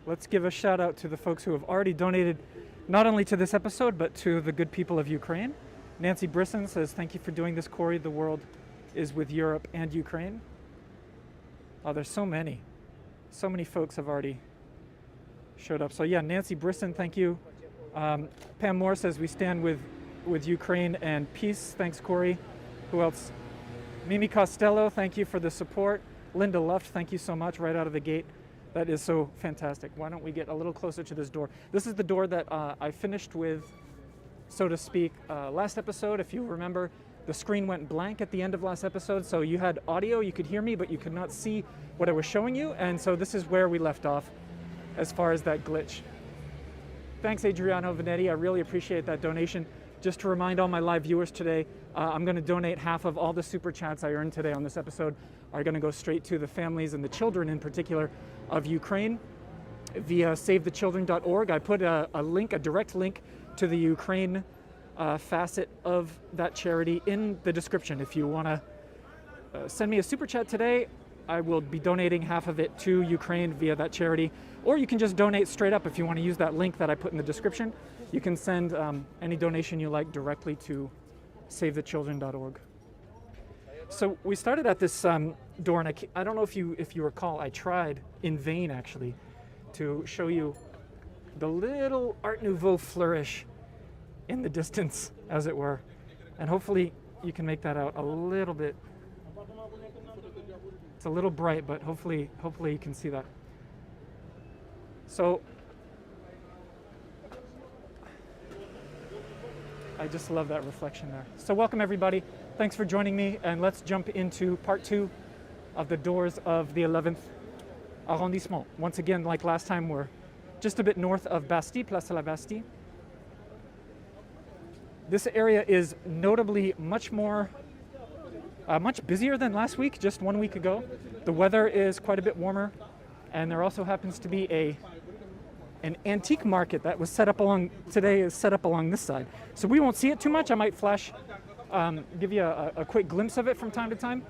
let's give a shout out to the folks who have already donated, not only to this episode, but to the good people of Ukraine. Nancy Brisson says, thank you for doing this, Corey. The world is with Europe and Ukraine. Oh, there's so many. So many folks have already showed up. So yeah, Nancy Brisson, thank you. Pam Moore says, we stand with Ukraine and peace. Thanks, Corey. Who else? Mimi Costello, thank you for the support. Linda Luft, thank you so much right out of the gate. That is so fantastic. Why don't we get a little closer to this door? This is the door that I finished with, so to speak, last episode. If you remember, the screen went blank at the end of last episode, so you had audio, you could hear me, but you could not see what I was showing you, and so this is where we left off as far as that glitch. Thanks, Adriano Vanetti. I really appreciate that donation. Just to remind all my live viewers today, I'm going to donate half of all the super chats I earned today on this episode are going to go straight to the families and the children in particular of Ukraine via SaveTheChildren.org. I put a link, a direct link to the Ukraine facet of that charity in the description. If you want to send me a super chat today, I will be donating half of it to Ukraine via that charity. Or you can just donate straight up if you want to use that link that I put in the description. You can send any donation you like directly to SaveTheChildren.org. So we started at this door, and I don't know if you recall, I tried in vain actually to show you the little Art Nouveau flourish in the distance, as it were. And hopefully you can make that out a little bit. It's a little bright, but hopefully you can see that. So I just love that reflection there. So welcome everybody. Thanks for joining me, and let's jump into part 2 of the doors of the 11th arrondissement. Once again, like last time, we're just a bit north of Bastille, Place de la Bastille. This area is notably much busier than last week, just 1 week ago. The weather is quite a bit warmer, and there also happens to be an antique market that was set up along this side. So we won't see it too much. I might flash, give you a quick glimpse of it from time to time,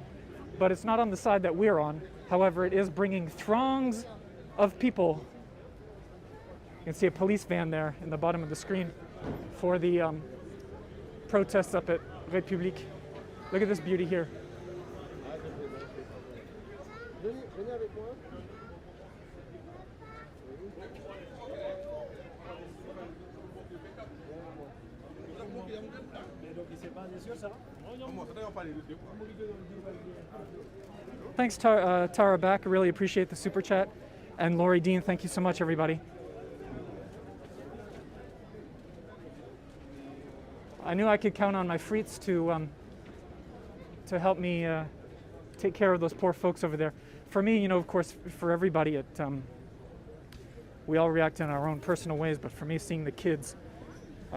but it's not on the side that we're on. However, it is bringing throngs of people. You can see a police van there in the bottom of the screen for the protests up at République. Look at this beauty here. Thanks, Tara Back. I really appreciate the super chat. And Lori Dean, thank you so much, everybody. I knew I could count on my frites to help me take care of those poor folks over there. For me, you know, of course, for everybody, we all react in our own personal ways, but for me, seeing the kids,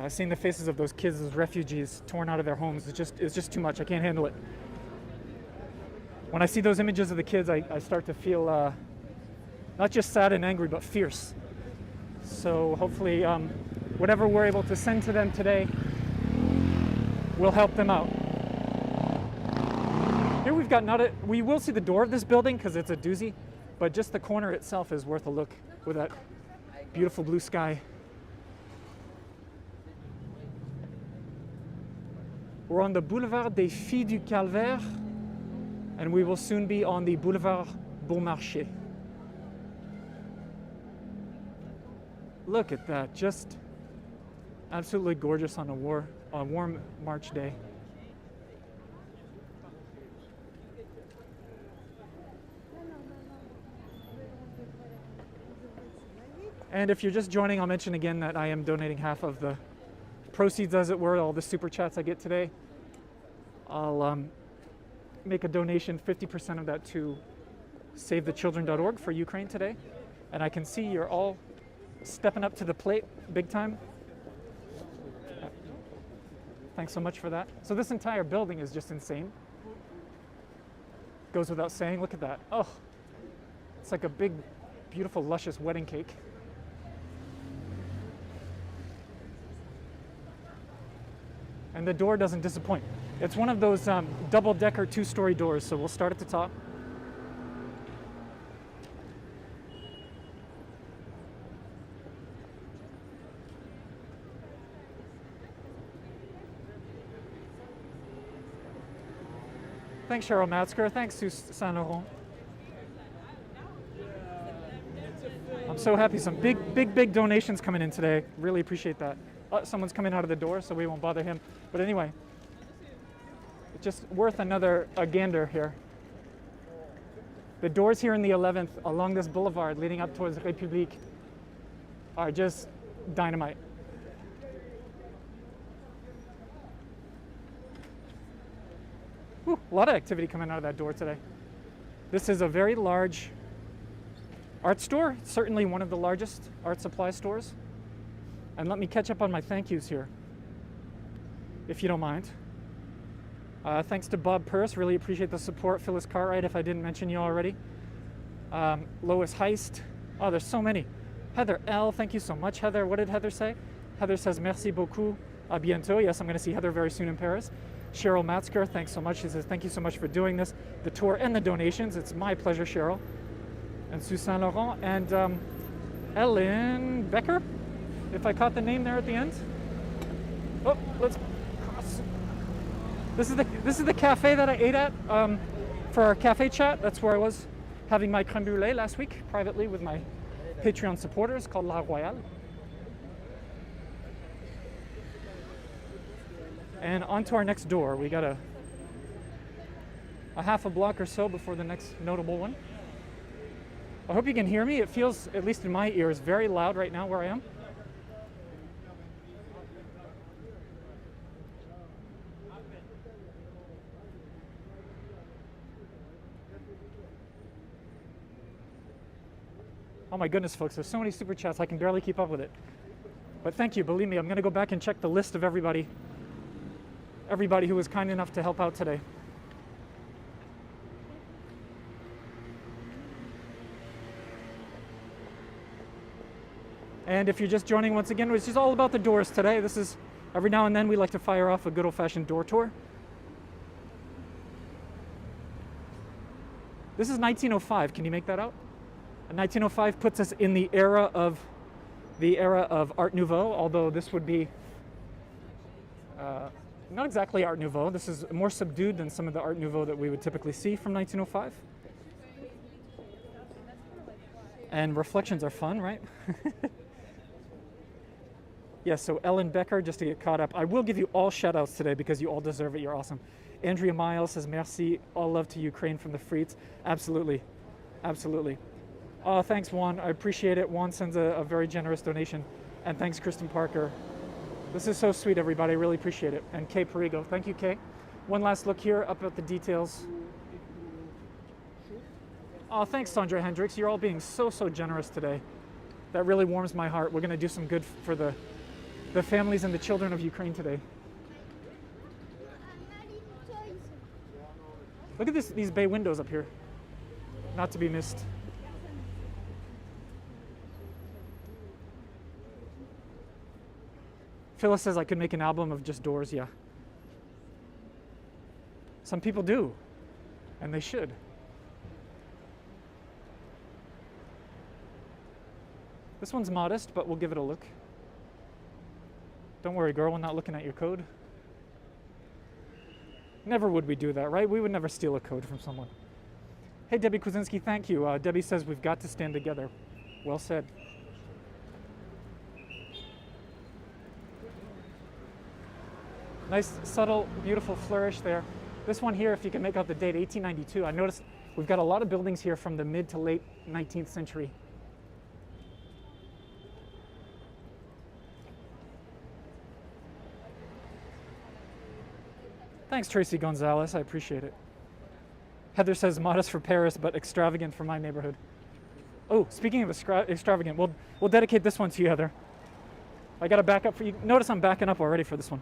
seeing the faces of those kids as refugees torn out of their homes, it's just too much. I can't handle it. When I see those images of the kids, I start to feel not just sad and angry, but fierce. So hopefully, whatever we're able to send to them today will help them out. Here we've got we will see the door of this building because it's a doozy, but just the corner itself is worth a look with that beautiful blue sky. We're on the Boulevard des Filles du Calvaire, and we will soon be on the Boulevard Beaumarchais. Look at that, just absolutely gorgeous on a warm March day. And if you're just joining, I'll mention again that I am donating half of the proceeds, as it were, all the super chats I get today. I'll make a donation, 50% of that, to SaveTheChildren.org for Ukraine today. And I can see you're all stepping up to the plate big time. Thanks so much for that. So this entire building is just insane. Goes without saying, look at that. Oh, it's like a big, beautiful, luscious wedding cake. And the door doesn't disappoint. It's one of those double-decker 2-story doors, so we'll start at the top. Thanks, Cheryl Matzker. Thanks, Sue Saint Laurent. I'm so happy. Some big donations coming in today. Really appreciate that. Someone's coming out of the door, so we won't bother him. But anyway, it's just worth another gander here. The doors here in the 11th along this boulevard leading up towards République are just dynamite. Whew, a lot of activity coming out of that door today. This is a very large art store, certainly one of the largest art supply stores. And let me catch up on my thank yous here, if you don't mind. Thanks to Bob Purse, really appreciate the support. Phyllis Cartwright, if I didn't mention you already. Lois Heist, oh, there's so many. Heather L, thank you so much, Heather. What did Heather say? Heather says, merci beaucoup, à bientôt. Yes, I'm gonna see Heather very soon in Paris. Cheryl Matzker, thanks so much. She says, thank you so much for doing this, the tour and the donations. It's my pleasure, Cheryl. And Sue Saint Laurent, and Ellen Becker, if I caught the name there at the end. Oh, let's cross. This is the cafe that I ate at for our cafe chat. That's where I was having my crème brûlée last week, privately with my Patreon supporters, called La Royale. And on to our next door. We got a half a block or so before the next notable one. I hope you can hear me. It feels, at least in my ears, very loud right now where I am. Oh my goodness, folks, there's so many super chats, I can barely keep up with it. But thank you, believe me, I'm gonna go back and check the list of everybody who was kind enough to help out today. And if you're just joining once again, it's just all about the doors today. This is, every now and then we like to fire off a good old-fashioned door tour. This is 1905, can you make that out? 1905 puts us in the era of Art Nouveau, although this would be not exactly Art Nouveau. This is more subdued than some of the Art Nouveau that we would typically see from 1905. And reflections are fun, right? Yes, so Ellen Becker, just to get caught up. I will give you all shout outs today because you all deserve it. You're awesome. Andrea Miles says, merci, all love to Ukraine from the Frites. Absolutely, absolutely. Oh, thanks, Juan. I appreciate it. Juan sends a very generous donation. And thanks, Kristen Parker. This is so sweet, everybody. I really appreciate it. And Kay Perigo. Thank you, Kay. One last look here up at the details. Oh, thanks, Sandra Hendricks. You're all being so generous today. That really warms my heart. We're going to do some good for the families and the children of Ukraine today. Look at these bay windows up here. Not to be missed. Phyllis says I could make an album of just doors. Yeah. Some people do, and they should. This one's modest, but we'll give it a look. Don't worry, girl, we're not looking at your code. Never would we do that, right? We would never steal a code from someone. Hey, Debbie Kuzinski, thank you. Debbie says we've got to stand together. Well said. Nice, subtle, beautiful flourish there. This one here, if you can make out the date, 1892. I noticed we've got a lot of buildings here from the mid to late 19th century. Thanks, Tracy Gonzalez. I appreciate it. Heather says modest for Paris, but extravagant for my neighborhood. Oh, speaking of extravagant, we'll dedicate this one to you, Heather. I got to back up for you. Notice I'm backing up already for this one.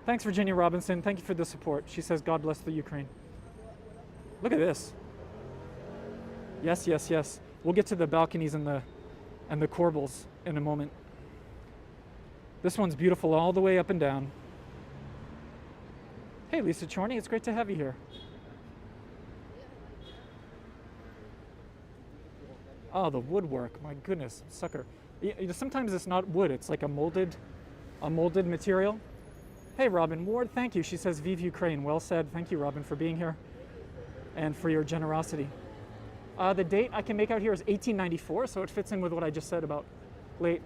Thanks, Virginia Robinson. Thank you for the support. She says, God bless the Ukraine. Look at this. Yes, yes, yes. We'll get to the balconies and the corbels in a moment. This one's beautiful all the way up and down. Hey, Lisa Chorney, it's great to have you here. Oh, the woodwork, my goodness, sucker. You know, sometimes it's not wood, it's like a molded material. Hey, Robin Ward, thank you. She says, Vive Ukraine. Well said. Thank you, Robin, for being here and for your generosity. The date I can make out here is 1894, so it fits in with what I just said about late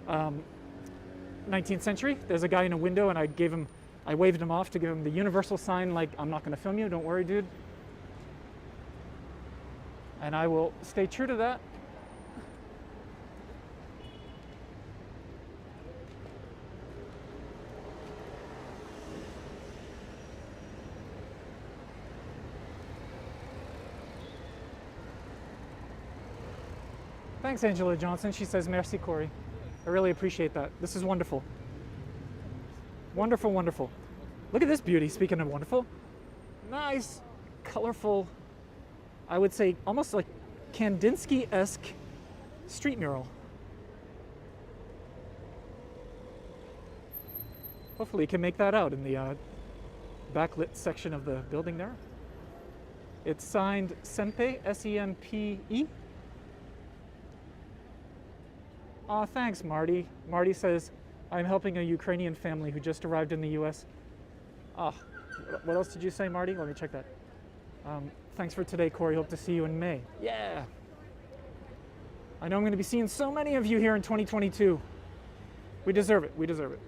19th century. There's a guy in a window, and I waved him off to give him the universal sign, like, I'm not going to film you, don't worry, dude. And I will stay true to that. Thanks, Angela Johnson. She says, merci, Corey. I really appreciate that. This is wonderful. Wonderful, wonderful. Look at this beauty, speaking of wonderful. Nice, colorful, I would say almost like Kandinsky-esque street mural. Hopefully you can make that out in the backlit section of the building there. It's signed Sempe, S-E-M-P-E. Aw, thanks, Marty. Marty says, I'm helping a Ukrainian family who just arrived in the U.S. Ah, what else did you say, Marty? Let me check that. Thanks for today, Corey. Hope to see you in May. Yeah. I know I'm going to be seeing so many of you here in 2022. We deserve it. We deserve it.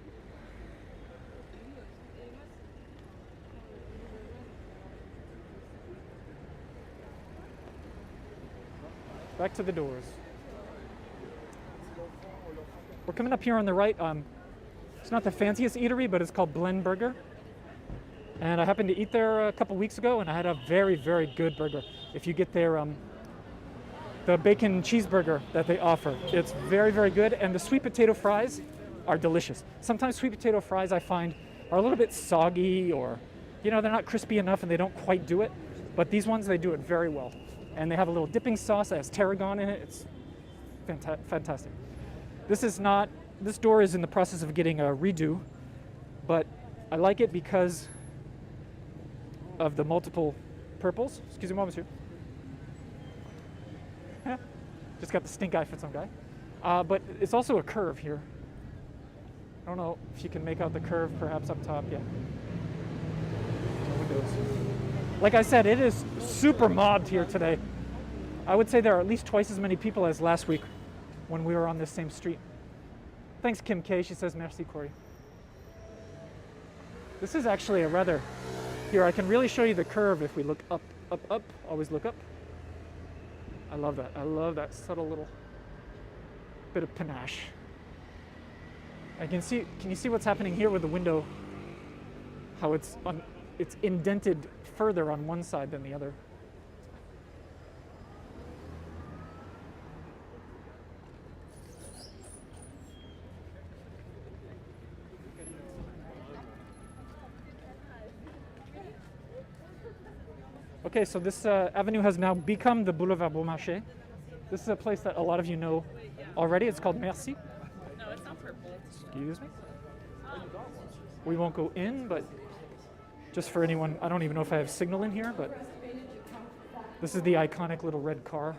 Back to the doors. We're coming up here on the right. It's not the fanciest eatery, but it's called Blend Burger. And I happened to eat there a couple weeks ago, and I had a very, very good burger. If you get their the bacon cheeseburger that they offer, it's very, very good. And the sweet potato fries are delicious. Sometimes sweet potato fries I find are a little bit soggy, or they're not crispy enough and they don't quite do it. But these ones, they do it very well. And they have a little dipping sauce that has tarragon in it. It's fantastic. This door is in the process of getting a redo, but I like it because of the multiple purples. Excuse me, monsieur. Just got the stink eye for some guy. But it's also a curve here. I don't know if you can make out the curve perhaps up top. Yeah. Windows. Like I said, it is super mobbed here today. I would say there are at least twice as many people as last week when we were on this same street. Thanks, Kim K. She says, merci, Corey. This is actually a rather... Here, I can really show you the curve if we look up, up, up. Always look up. I love that. I love that subtle little bit of panache. Can you see what's happening here with the window? How it's indented further on one side than the other. Okay, so this avenue has now become the Boulevard Beaumarchais. This is a place that a lot of you know already. It's called Merci. No, it's not purple. Excuse me. We won't go in, but just for anyone, I don't even know if I have signal in here, but this is the iconic little red car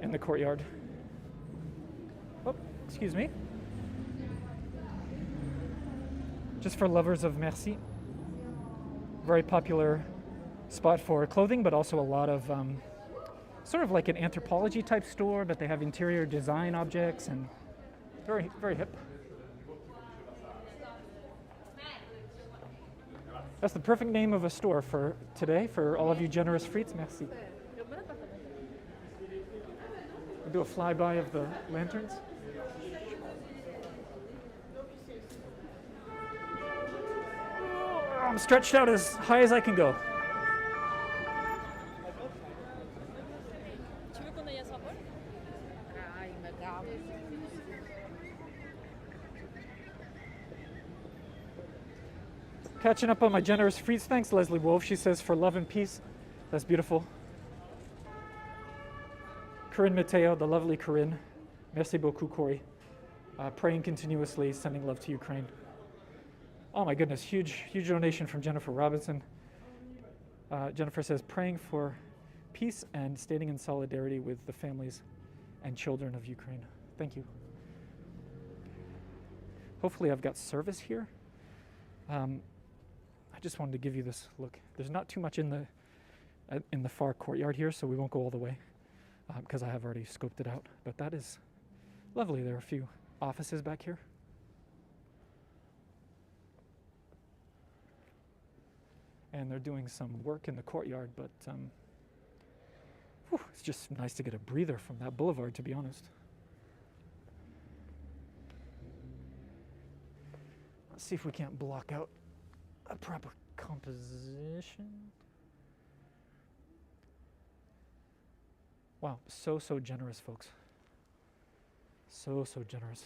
in the courtyard. Oh, excuse me. Just for lovers of Merci. Very popular spot for clothing, but also a lot of sort of like an anthropology type store, but they have interior design objects and very, very hip. That's the perfect name of a store for today, for all of you generous freaks. Merci. We'll do a flyby of the lanterns. I'm stretched out as high as I can go. Catching up on my generous freeze. Thanks, Leslie Wolf. She says, for love and peace. That's beautiful. Corinne Mateo, the lovely Corinne. Merci beaucoup, Corey. Praying continuously, sending love to Ukraine. Oh my goodness, huge donation from Jennifer Robinson. Jennifer says, praying for peace and standing in solidarity with the families and children of Ukraine. Thank you. Hopefully I've got service here. I just wanted to give you this look. There's not too much in the far courtyard here, so we won't go all the way because I have already scoped it out. But that is lovely. There are a few offices back here. And they're doing some work in the courtyard, but it's just nice to get a breather from that boulevard, to be honest. Let's see if we can't block out a proper composition. Wow, so generous, folks. So generous.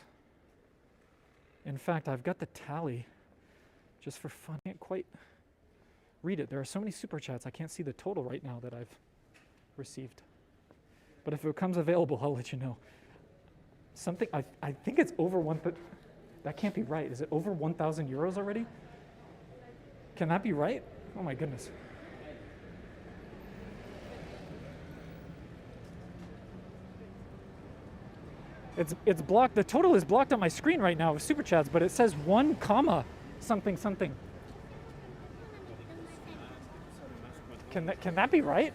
In fact, I've got the tally just for fun. I can't quite read it. There are so many super chats, I can't see the total right now that I've received. But if it becomes available, I'll let you know. Something, I think it's over that can't be right. Is it over 1,000 euros already? Can that be right? Oh my goodness. It's blocked. The total is blocked on my screen right now with super chats, but it says 1 comma something something. Can that be right?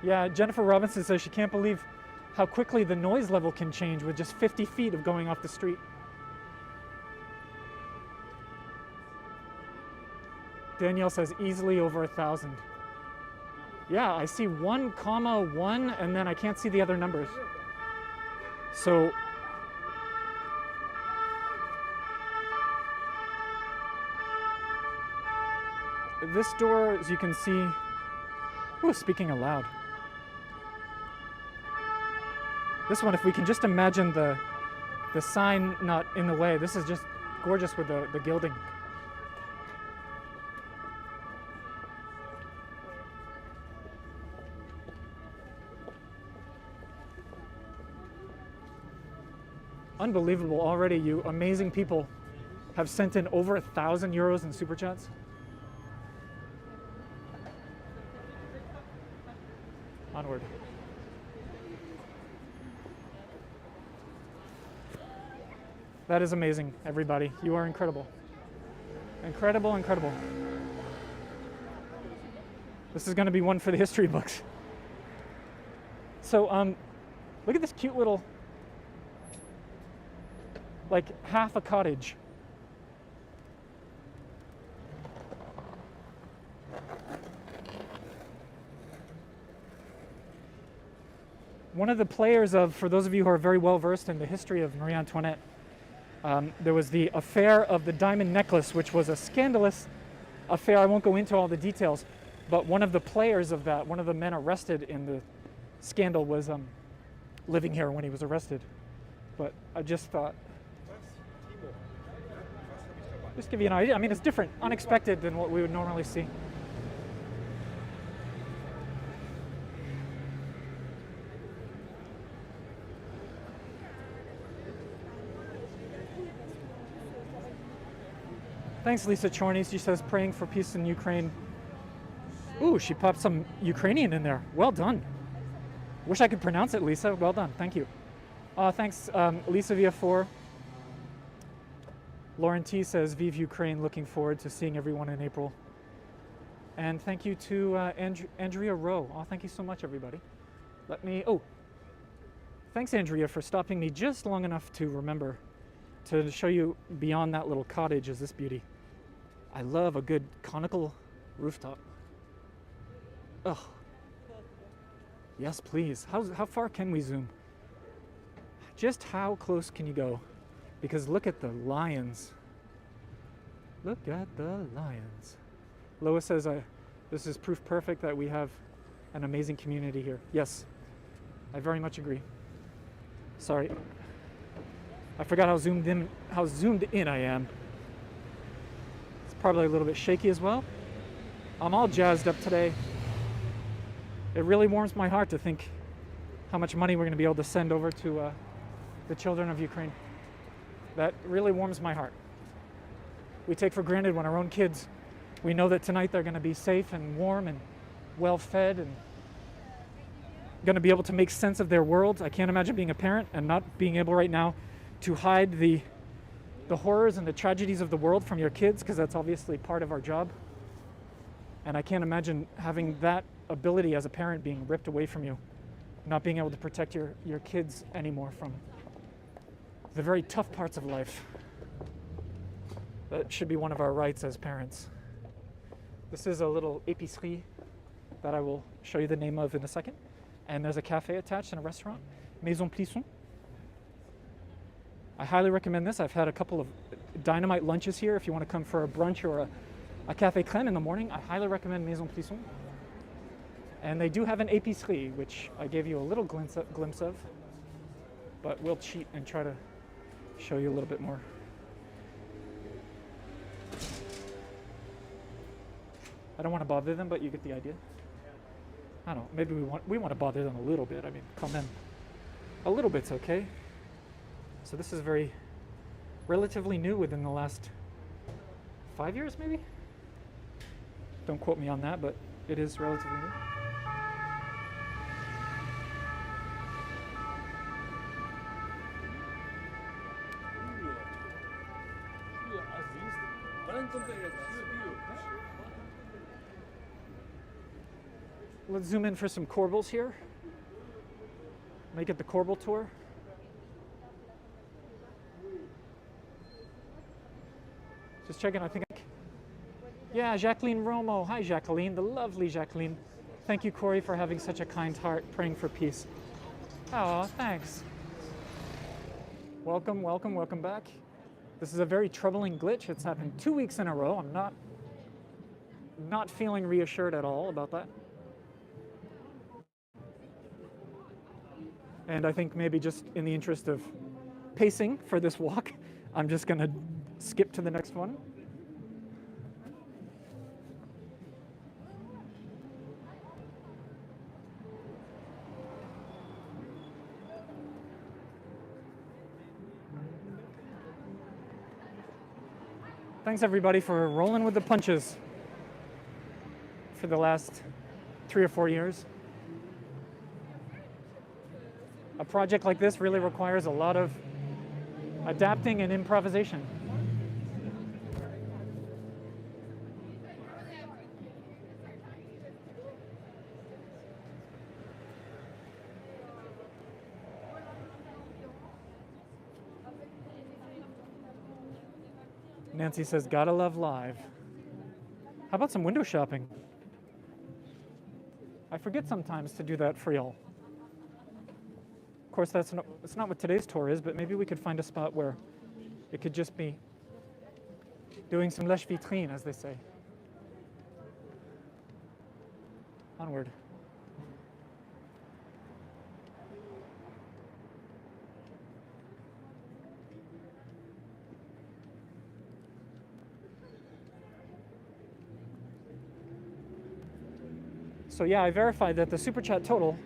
Yeah, Jennifer Robinson says she can't believe how quickly the noise level can change with just 50 feet of going off the street. Danielle says easily over 1,000. Yeah, I see 1 comma 1 and then I can't see the other numbers. So this door, as you can see, speaking aloud. This one, if we can just imagine the sign not in the way, this is just gorgeous with the gilding. Unbelievable already, you amazing people have sent in over 1,000 euros in super chats. Onward. That is amazing, everybody. You are incredible. Incredible, incredible. This is going to be one for the history books. So, look at this cute little, like half a cottage. One of the players for those of you who are very well versed in the history of Marie Antoinette, there was the affair of the diamond necklace, which was a scandalous affair. I won't go into all the details, but one of the players of that, one of the men arrested in the scandal was living here when he was arrested. But I just thought, just give you an idea. I mean, it's different, unexpected than what we would normally see. Thanks, Lisa Chorny. She says, praying for peace in Ukraine. Ooh, she popped some Ukrainian in there. Well done. Wish I could pronounce it, Lisa. Well done. Thank you. Thanks, Lisa via 4. Lauren T says, Vive Ukraine. Looking forward to seeing everyone in April. And thank you to Andrea Rowe. Oh, thank you so much, everybody. Thanks, Andrea, for stopping me just long enough to remember to show you beyond that little cottage is this beauty. I love a good conical rooftop. Oh, yes, please. How far can we zoom? Just how close can you go? Because look at the lions. Look at the lions. Lois says, this is proof perfect that we have an amazing community here. Yes, I very much agree. Sorry. I forgot how zoomed in I am. It's probably a little bit shaky as well. I'm all jazzed up today. It really warms my heart to think how much money we're going to be able to send over to the children of Ukraine. That really warms my heart. We take for granted when our own kids We know that tonight they're going to be safe and warm and well fed and going to be able to make sense of their world. I can't imagine being a parent and not being able right now to hide the horrors and the tragedies of the world from your kids, because that's obviously part of our job. And I can't imagine having that ability as a parent being ripped away from you, not being able to protect your kids anymore from the very tough parts of life. That should be one of our rights as parents. This is a little épicerie that I will show you the name of in a second. And there's a cafe attached and a restaurant, Maison Plisson. I highly recommend this. I've had a couple of dynamite lunches here. If you want to come for a brunch or a café crème in the morning, I highly recommend Maison Plisson. And they do have an épicerie, which I gave you a little glimpse of, but we'll cheat and try to show you a little bit more. I don't want to bother them, but you get the idea. I don't know, maybe we want to bother them a little bit. I mean, come in. A little bit's okay. So this is very relatively new within the last 5 years, maybe? Don't quote me on that, but it is relatively new. Let's zoom in for some corbels here. Make it the corbel tour. Just checking, I think. Yeah, Jacqueline Romo. Hi, Jacqueline, the lovely Jacqueline. Thank you, Corey, for having such a kind heart, praying for peace. Oh, thanks. Welcome, welcome, welcome back. This is a very troubling glitch. It's happened 2 weeks in a row. I'm not feeling reassured at all about that. And I think maybe just in the interest of pacing for this walk, I'm just going to skip to the next one. Thanks everybody for rolling with the punches for the last 3 or 4 years. A project like this really requires a lot of adapting and improvisation. Nancy says, gotta love live. How about some window shopping? I forget sometimes to do that for y'all. Of course, that's not what today's tour is, but maybe we could find a spot where it could just be doing some lèche vitrine, as they say. Onward. So yeah, I verified that the Super Chat total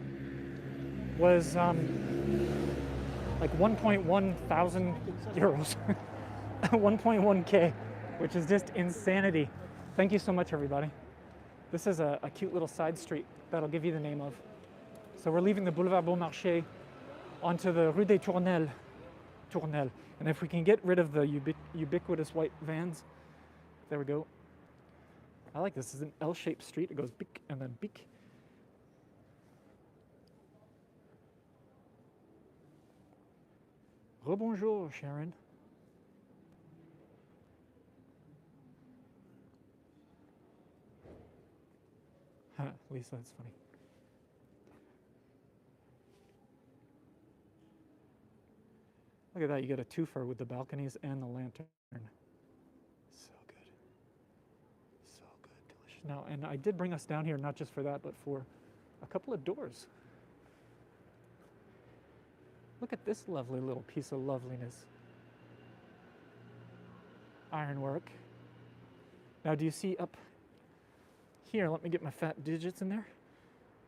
was like 1.1 thousand euros, 1.1K, which is just insanity. Thank you so much, everybody. This is a cute little side street that I'll give you the name of. So we're leaving the Boulevard Beaumarchais onto the Rue des Tournelles. And if we can get rid of the ubiquitous white vans, there we go. I like this. This is an L-shaped street. It goes bic and then bic. Rebonjour, Sharon. Lisa, that's funny. Look at that. You get a twofer with the balconies and the lantern. Now, and I did bring us down here not just for that, but for a couple of doors. Look at this lovely little piece of loveliness. Ironwork. Now, do you see up here? Let me get my fat digits in there.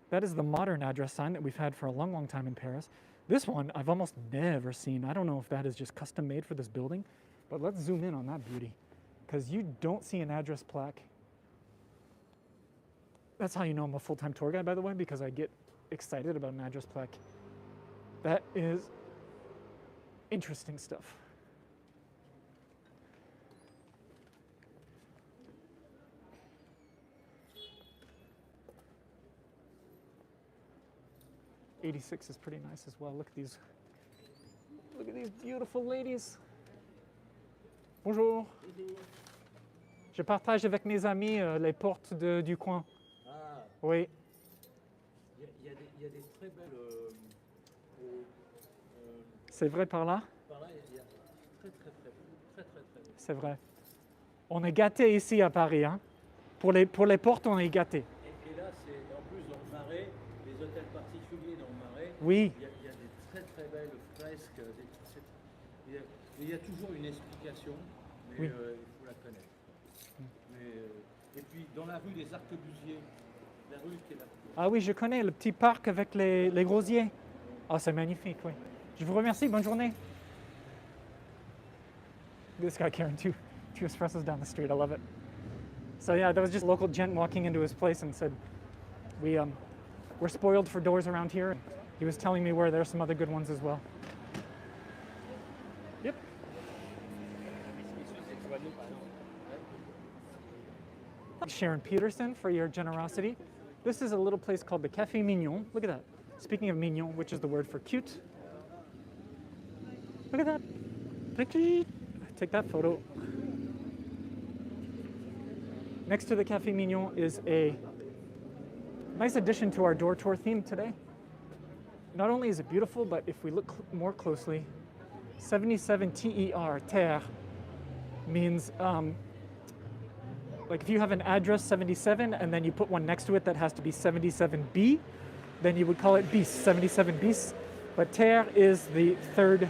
That is the modern address sign that we've had for a long, long time in Paris. This one I've almost never seen. I don't know if that is just custom made for this building, but let's zoom in on that beauty, because you don't see an address plaque That's how you know I'm a full-time tour guide, by the way, because I get excited about an address plaque. That is interesting stuff. '86 is pretty nice as well. Look at these beautiful ladies. Bonjour. Je partage avec mes amis les portes du coin. Ah, Oui. il y a des très belles. C'est vrai par là? Par là, il y a très. C'est vrai. On est gâtés ici à Paris. Hein? Pour les portes, on est gâtés. Et là, c'est en plus dans le Marais, les hôtels particuliers dans le Marais. Oui. Il y a des très belles fresques. Il y a toujours une explication, mais Oui. il faut la connaître. Et puis dans la rue des Arquebusiers, la rue qui est là. Ah oui, je connais le petit parc avec les grosiers. Ah, c'est magnifique, oui. Je vous remercie, bonne journée. This guy carrying two espressos down the street, I love it. So yeah, that was just a local gent walking into his place and said, we're spoiled for doors around here. And he was telling me where there's some other good ones as well. Yep. Sharon Peterson for your generosity. This is a little place called the Café Mignon. Look at that. Speaking of mignon, which is the word for cute. Look at that. Take that photo. Next to the Café Mignon is a nice addition to our door tour theme today. Not only is it beautiful, but if we look more closely, 77 TER, terre, means like if you have an address 77 and then you put one next to it that has to be 77B, then you would call it bis, 77 bis. But terre is the third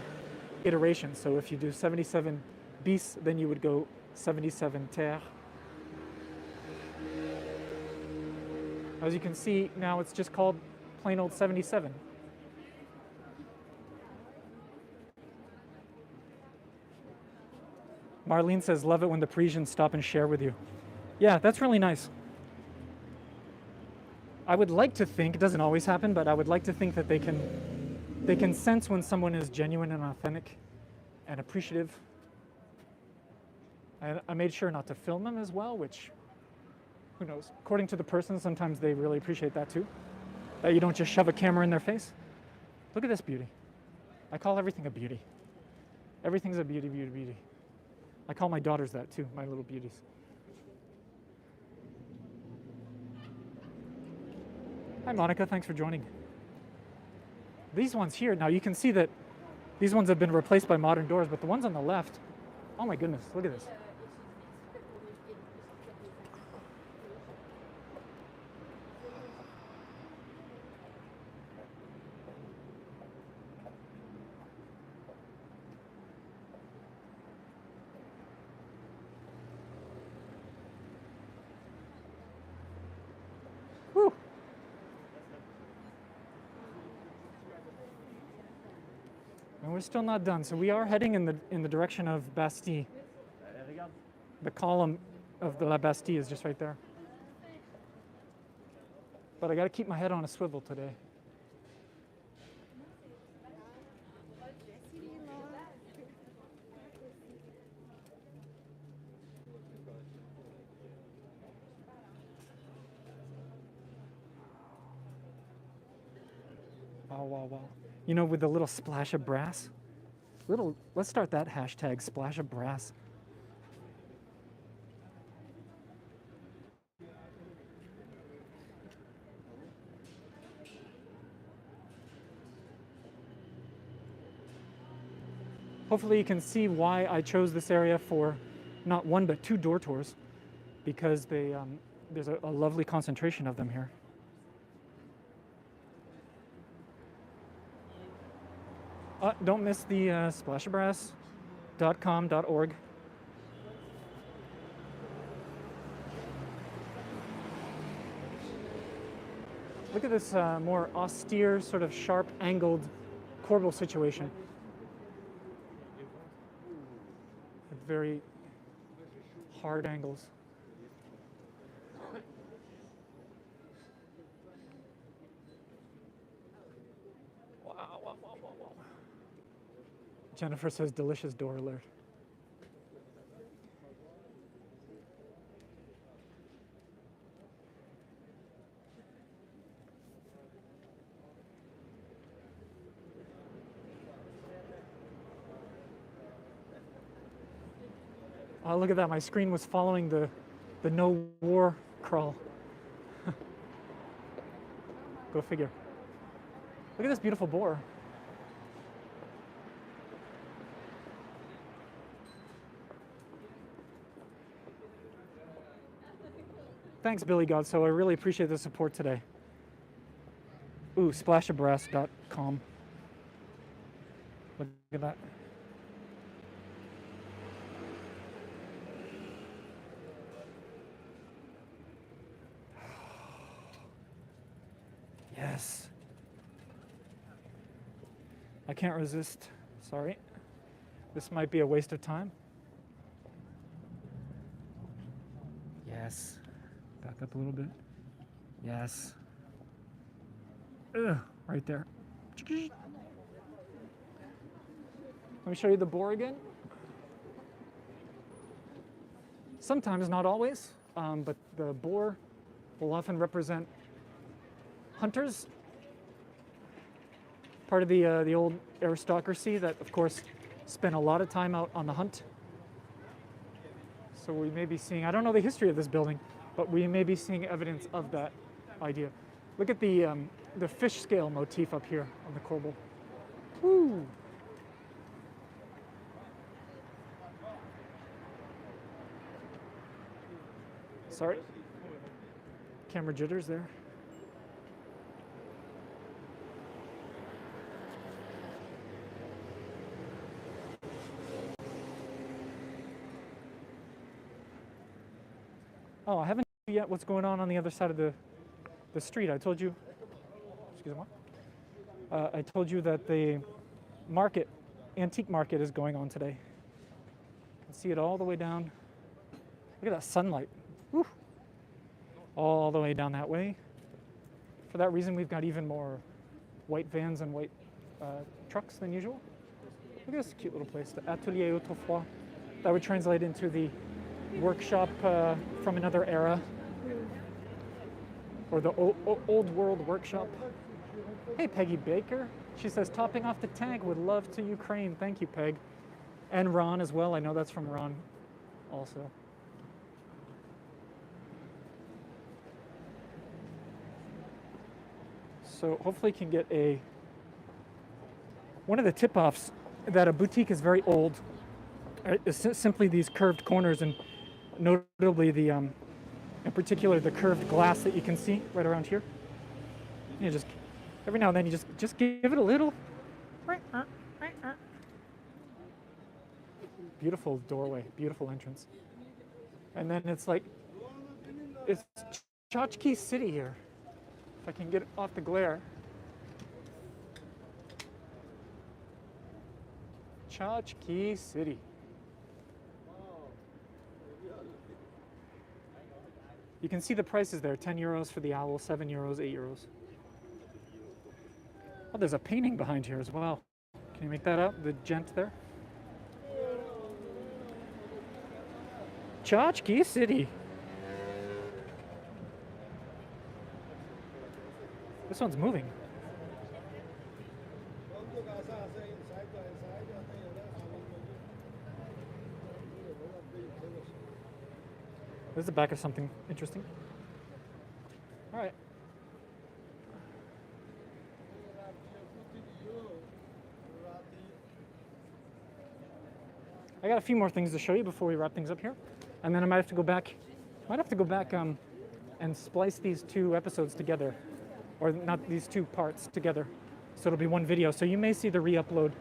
iteration. So if you do 77 bis, then you would go 77 terre. As you can see, now it's just called plain old 77. Marlene says, love it when the Parisians stop and share with you. Yeah, that's really nice. I would like to think, it doesn't always happen, but I would like to think that they can sense when someone is genuine and authentic and appreciative. I made sure not to film them as well, which, who knows? According to the person, sometimes they really appreciate that too. That you don't just shove a camera in their face. Look at this beauty. I call everything a beauty. Everything's a beauty, beauty, beauty. I call my daughters that too, my little beauties. Hi Monica, thanks for joining. These ones here, now you can see that these ones have been replaced by modern doors, but the ones on the left, oh my goodness, look at this. Whew. And we're still not done, so we are heading in the direction of Bastille. The column of the La Bastille is just right there. But I got to keep my head on a swivel today. Wow, wow, wow. You know, with the little splash of brass? Let's start that hashtag, splash of brass. Hopefully you can see why I chose this area for not one but two door tours, because there's a lovely concentration of them here. Don't miss the splashabrass.com.org. Look at this more austere, sort of sharp angled corbel situation. With very hard angles. Jennifer says delicious door alert. Oh, look at that. My screen was following the no war crawl. Go figure. Look at this beautiful boar. Thanks, Billy Godso. I really appreciate the support today. Ooh, splashabrass.com. Look at that. Yes. I can't resist. Sorry. This might be a waste of time. Yes. Back up a little bit. Yes. Ugh, right there. Let me show you the boar again. Sometimes, not always, but the boar will often represent hunters, part of the old aristocracy that, of course, spent a lot of time out on the hunt. So we may be seeing, I don't know the history of this building, but we may be seeing evidence of that idea. Look at the fish scale motif up here on the corbel. Woo! Sorry. Camera jitters there. Oh, I haven't told you yet what's going on the other side of the street. I told you, excuse me, I told you that the market, antique market is going on today. You can see it all the way down. Look at that sunlight. Woo. All the way down that way. For that reason, we've got even more white vans and white trucks than usual. Look at this cute little place, the Atelier Autrefois. That would translate into the workshop from another era, or the old world workshop. Hey, Peggy Baker. She says, topping off the tank with love to Ukraine. Thank you, Peg. And Ron as well. I know that's from Ron also. So hopefully you can get one of the tip-offs that a boutique is very old is simply these curved corners, and notably in particular the curved glass that you can see right around here. You just every now and then you just give it a little. Beautiful doorway, beautiful entrance, and then it's like it's Tchotchke City here. If I can get off the glare. Tchotchke City. You can see the prices there, 10 euros for the owl, 7 euros, 8 euros. Oh, there's a painting behind here as well. Can you make that out? The gent there? Tchotchke City. This one's moving. This is the back of something interesting. All right. I got a few more things to show you before we wrap things up here, and then I might have to go back. And splice these two episodes together, or not these two parts together, so it'll be one video. So you may see the re-upload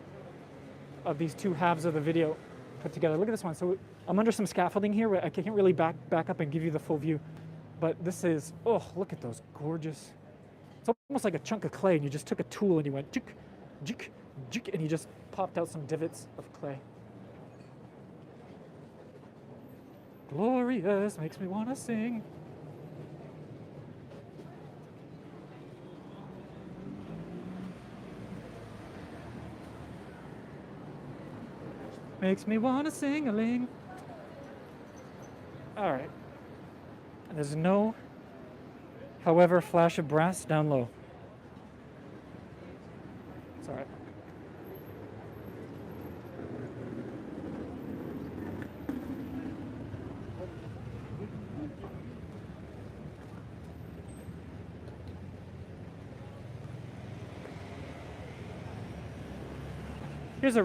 of these two halves of the video put together. Look at this one. So I'm under some scaffolding here where I can't really back up and give you the full view, but this is, oh, look at those gorgeous. It's almost like a chunk of clay, and you just took a tool and you went jick, jick, jick, and you just popped out some divots of clay. Glorious, makes me want to sing. Makes me wanna sing-a-ling. All right. There's no, however, flash of brass down low. It's all right. Here's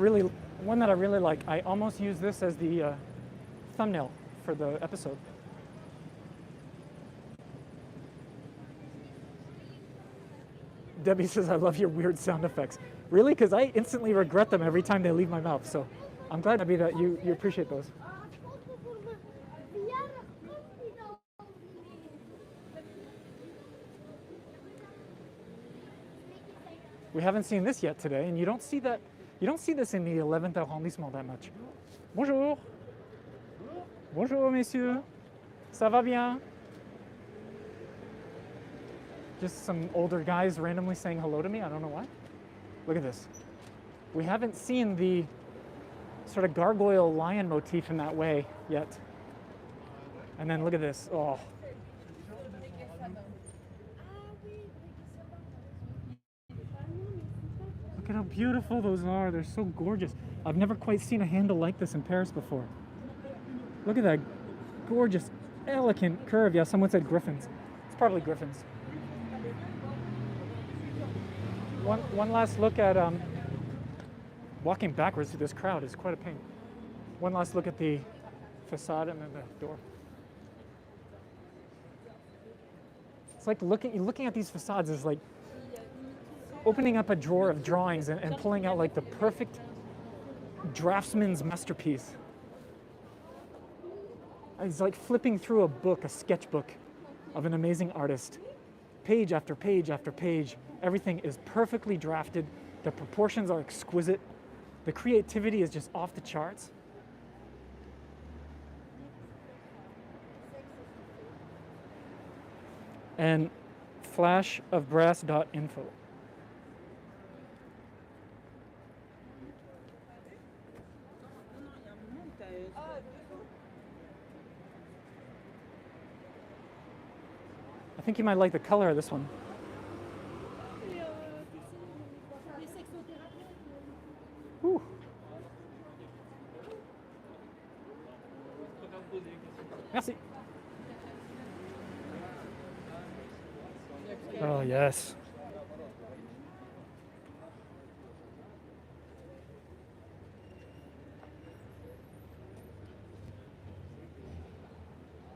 one that I really like. I almost use this as the thumbnail for the episode. Debbie says, I love your weird sound effects. Really? Because I instantly regret them every time they leave my mouth. So I'm glad, Debbie, that you appreciate those. We haven't seen this yet today, and you don't see this in the 11th arrondissement that much. Bonjour. Bonjour, messieurs. Ça va bien? Just some older guys randomly saying hello to me. I don't know why. Look at this. We haven't seen the sort of gargoyle lion motif in that way yet. And then look at this. Oh. Look at how beautiful those are. They're so gorgeous. I've never quite seen a handle like this in Paris before. Look at that gorgeous, elegant curve. Yeah, someone said griffins. It's probably griffins. One last look at walking backwards through this crowd is quite a pain. One last look at the facade and then the door. It's like looking at these facades is like opening up a drawer of drawings and pulling out like the perfect draftsman's masterpiece. It's like flipping through a book, a sketchbook of an amazing artist. Page after page after page, everything is perfectly drafted. The proportions are exquisite. The creativity is just off the charts. And flashofbrass.info. I think you might like the color of this one. Ooh. Merci. Oh, yes.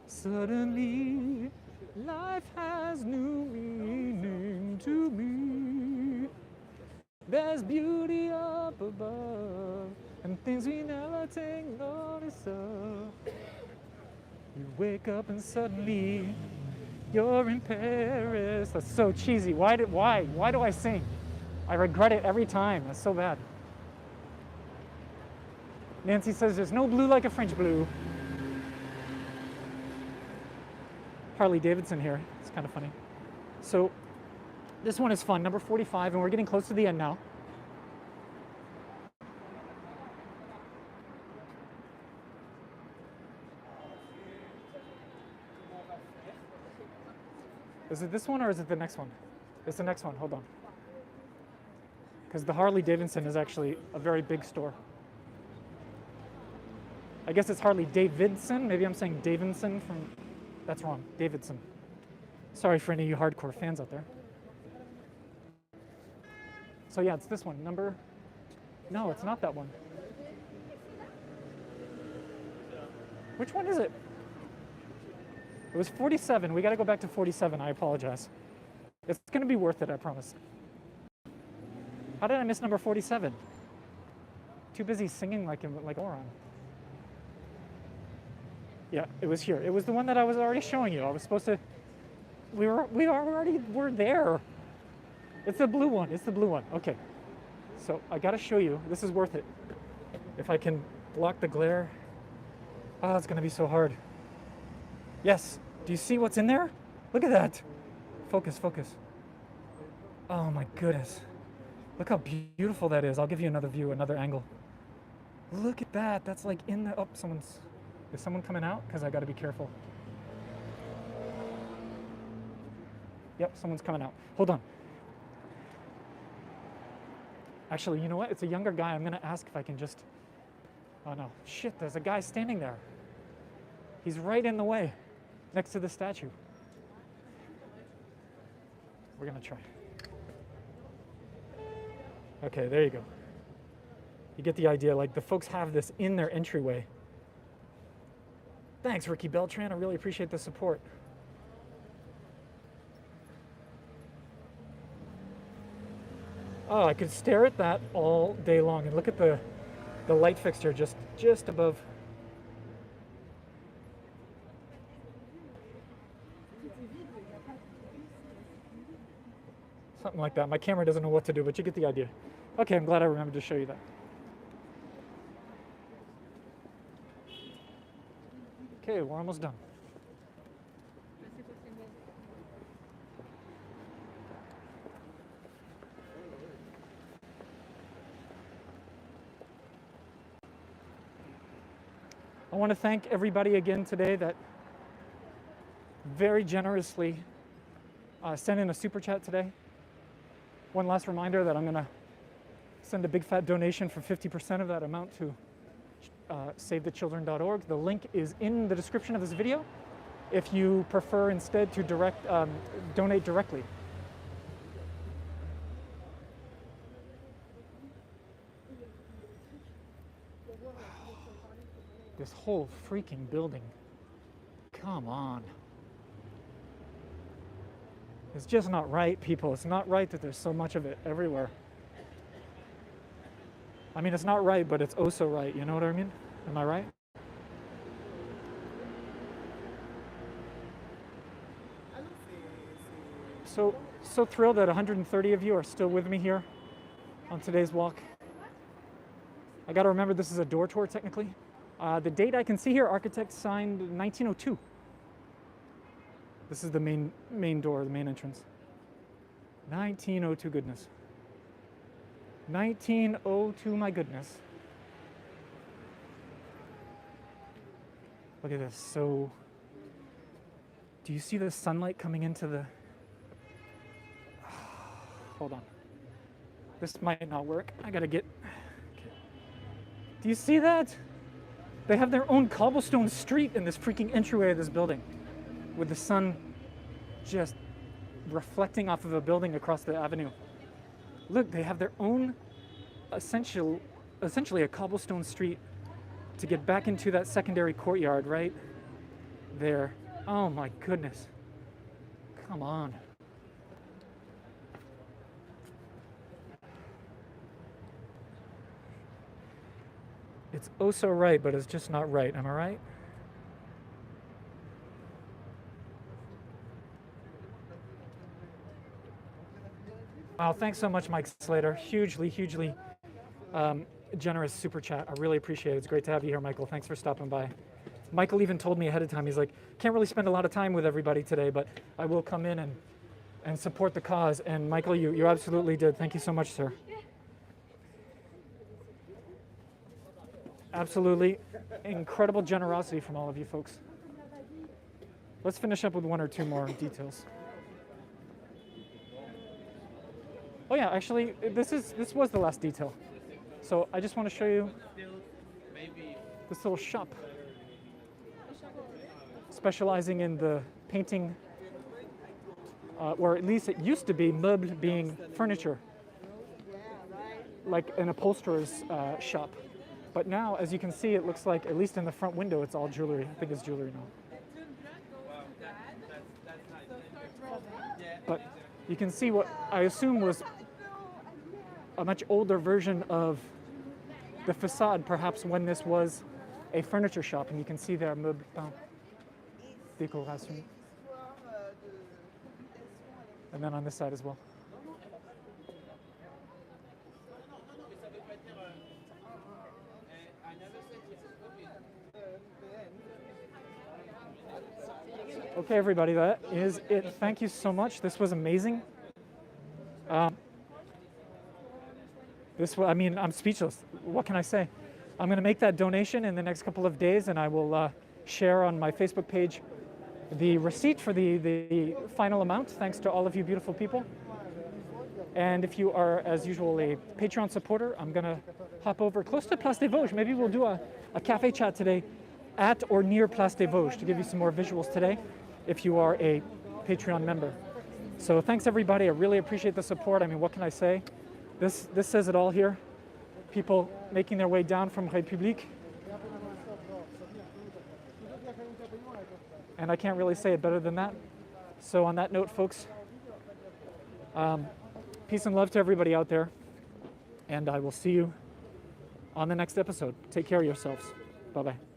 Suddenly, life has new meaning to me. There's beauty up above and things we never take notice of. You wake up and suddenly you're in Paris. That's so cheesy. Why do I sing? I regret it every time. That's so bad. Nancy says there's no blue like a French blue. Harley Davidson here. It's kind of funny. So this one is fun, number 45, and we're getting close to the end now. Is it this one or is it the next one? It's the next one, hold on. Because the Harley Davidson is actually a very big store. I guess it's Harley Davidson. Maybe I'm saying Davidson from... That's wrong, Davidson. Sorry for any of you hardcore fans out there. So yeah, it's this one, number... No, it's not that one. Which one is it? It was 47. We got to go back to 47. I apologize. It's going to be worth it, I promise. How did I miss number 47? Too busy singing like a moron. Yeah, it was here. It was the one that I was already showing you. I was supposed to... We already were there. It's the blue one. It's the blue one. Okay. So I got to show you. This is worth it. If I can block the glare. Oh, it's going to be so hard. Yes. Do you see what's in there? Look at that. Focus, focus. Oh my goodness. Look how beautiful that is. I'll give you another view, another angle. Look at that. That's like in the... Oh, is someone coming out? Because I got to be careful. Yep, someone's coming out. Hold on. Actually, you know what? It's a younger guy. I'm going to ask if I can just... Oh, no. Shit, there's a guy standing there. He's right in the way, next to the statue. We're going to try. Okay, there you go. You get the idea. Like, the folks have this in their entryway. Thanks, Ricky Beltran. I really appreciate the support. Oh, I could stare at that all day long. And look at the light fixture just above. Something like that. My camera doesn't know what to do, but you get the idea. Okay, I'm glad I remembered to show you that. Okay, we're almost done. I want to thank everybody again today that very generously sent in a super chat today. One last reminder that I'm going to send a big fat donation for 50% of that amount to SaveTheChildren.org. The link is in the description of this video if you prefer instead to donate directly. This whole freaking building. Come on. It's just not right, people. It's not right that there's so much of it everywhere. I mean, it's not right, but it's oh so right. You know what I mean? Am I right? So thrilled that 130 of you are still with me here on today's walk. I got to remember this is a door tour technically. The date I can see here, architect signed 1902. This is the main door, the main entrance. 1902, goodness. 1902, my goodness. Look at this. So, do you see the sunlight coming into the... Hold on. This might not work. I gotta get... Okay. Do you see that? They have their own cobblestone street in this freaking entryway of this building, with the sun just reflecting off of a building across the avenue. Look, they have their own essentially a cobblestone street to get back into that secondary courtyard right there. Oh my goodness. Come on. It's oh so right, but it's just not right. Am I right? Wow, thanks so much, Mike Slater. Hugely generous super chat. I really appreciate it. It's great to have you here, Michael. Thanks for stopping by. Michael even told me ahead of time, he's like, can't really spend a lot of time with everybody today, but I will come in and support the cause. And Michael, you absolutely did. Thank you so much, sir. Absolutely incredible generosity from all of you folks. Let's finish up with one or two more details. Oh yeah, actually, this was the last detail. So I just want to show you this little shop, specializing in the painting, or at least it used to be meubles, being furniture, like an upholsterer's shop. But now, as you can see, it looks like, at least in the front window, it's all jewelry. I think it's jewelry now. But you can see what I assume was a much older version of the facade, perhaps when this was a furniture shop. And you can see there, meubles peints, décoration. And then on this side as well. Okay, everybody, that is it. Thank you so much. This was amazing. I mean, I'm speechless. What can I say? I'm going to make that donation in the next couple of days, and I will share on my Facebook page the receipt for the final amount, thanks to all of you beautiful people. And if you are, as usual, a Patreon supporter, I'm going to hop over close to Place des Vosges. Maybe we'll do a cafe chat today at or near Place des Vosges to give you some more visuals today if you are a Patreon member. So thanks, everybody. I really appreciate the support. I mean, what can I say? This says it all here. People making their way down from République. And I can't really say it better than that. So on that note, folks, peace and love to everybody out there. And I will see you on the next episode. Take care of yourselves. Bye-bye.